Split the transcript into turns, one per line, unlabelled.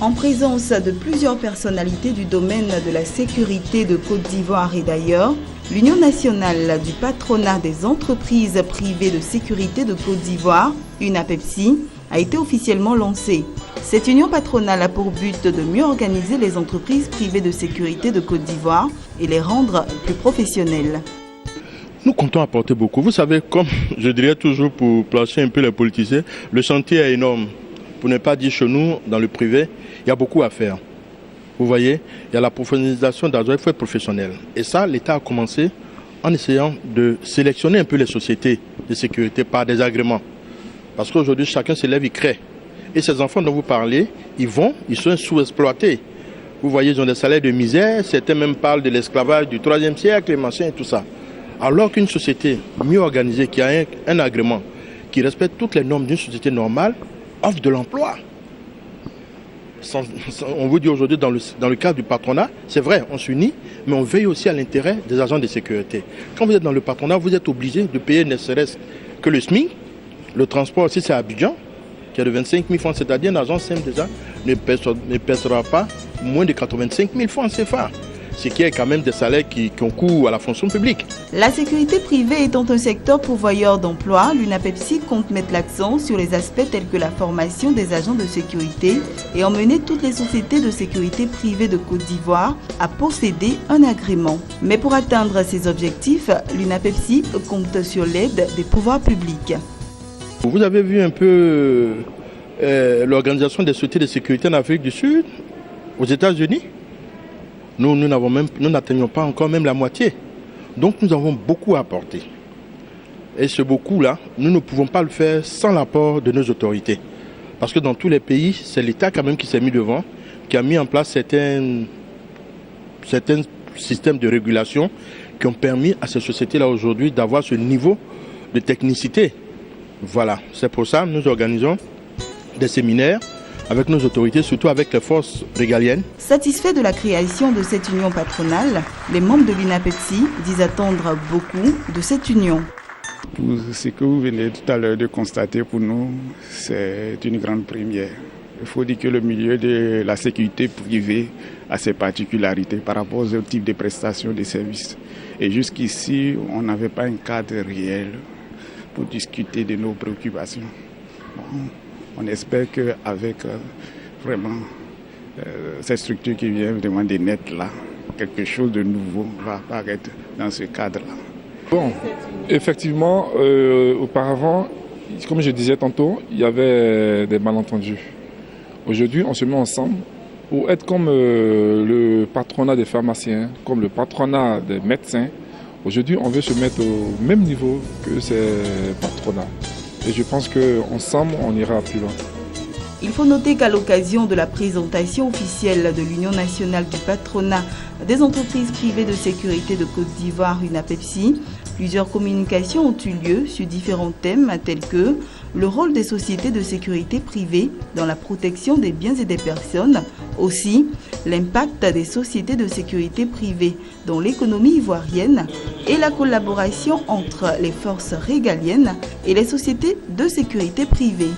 En présence de plusieurs personnalités du domaine de la sécurité de Côte d'Ivoire et d'ailleurs, l'Union nationale du patronat des entreprises privées de sécurité de Côte d'Ivoire, UNAPEPSI, a été officiellement lancée. Cette union patronale a pour but de mieux organiser les entreprises privées de sécurité de Côte d'Ivoire et les rendre plus professionnelles.
Nous comptons apporter beaucoup. Vous savez, comme je dirais toujours pour placer un peu les politiciens, le chantier est énorme. Pour ne pas dire chez nous, dans le privé, il y a beaucoup à faire. Vous voyez, il y a la professionnalisation d'agents, il faut être professionnel. Et ça, l'État a commencé en essayant de sélectionner un peu les sociétés de sécurité par des agréments. Parce qu'aujourd'hui, chacun se lève, il crée. Et ces enfants dont vous parlez, ils sont sous-exploités. Vous voyez, ils ont des salaires de misère, certains même parlent de l'esclavage du 3e siècle, les machins et tout ça. Alors qu'une société mieux organisée, qui a un agrément, qui respecte toutes les normes d'une société normale, offre de l'emploi. On vous dit aujourd'hui, dans le cadre du patronat, c'est vrai, on s'unit, mais on veille aussi à l'intérêt des agents de sécurité. Quand vous êtes dans le patronat, vous êtes obligé de payer ne serait-ce que le SMIC. Le transport aussi, c'est à Abidjan, qui est de 25 000 francs, c'est-à-dire un agent simple déjà ne pèsera pas moins de 85 000 francs CFA. Ce qui est quand même des salaires qui concourent à la fonction publique.
La sécurité privée étant un secteur pourvoyeur d'emplois, l'UNAPEPSI compte mettre l'accent sur les aspects tels que la formation des agents de sécurité et emmener toutes les sociétés de sécurité privées de Côte d'Ivoire à posséder un agrément. Mais pour atteindre ces objectifs, l'UNAPEPSI compte sur l'aide des pouvoirs publics.
Vous avez vu un peu l'organisation des sociétés de sécurité en Afrique du Sud, aux États-Unis. Nous n'atteignons pas encore même la moitié. Donc nous avons beaucoup à apporter. Et ce beaucoup-là, nous ne pouvons pas le faire sans l'apport de nos autorités. Parce que dans tous les pays, c'est l'État quand même qui s'est mis devant, qui a mis en place certains systèmes de régulation qui ont permis à ces sociétés-là aujourd'hui d'avoir ce niveau de technicité. Voilà, c'est pour ça que nous organisons des séminaires avec nos autorités, surtout avec les forces régaliennes.
Satisfaits de la création de cette union patronale, les membres de l'UNAPEPSI disent attendre beaucoup de cette union.
Pour ce que vous venez tout à l'heure de constater, pour nous, c'est une grande première. Il faut dire que le milieu de la sécurité privée a ses particularités par rapport aux autres types de prestations de services. Et jusqu'ici, on n'avait pas un cadre réel pour discuter de nos préoccupations. On espère qu'avec vraiment cette structure qui vient vraiment de naître là, quelque chose de nouveau va apparaître dans ce cadre-là.
Bon, effectivement, auparavant, comme je disais tantôt, il y avait des malentendus. Aujourd'hui, on se met ensemble pour être comme le patronat des pharmaciens, comme le patronat des médecins. Aujourd'hui, on veut se mettre au même niveau que ces patronats. Et je pense qu'ensemble, on ira plus loin.
Il faut noter qu'à l'occasion de la présentation officielle de l'Union nationale du patronat des entreprises privées de sécurité de Côte d'Ivoire, UNAPEPSI, plusieurs communications ont eu lieu sur différents thèmes tels que le rôle des sociétés de sécurité privées dans la protection des biens et des personnes, aussi l'impact des sociétés de sécurité privées dans l'économie ivoirienne et la collaboration entre les forces régaliennes et les sociétés de sécurité privées.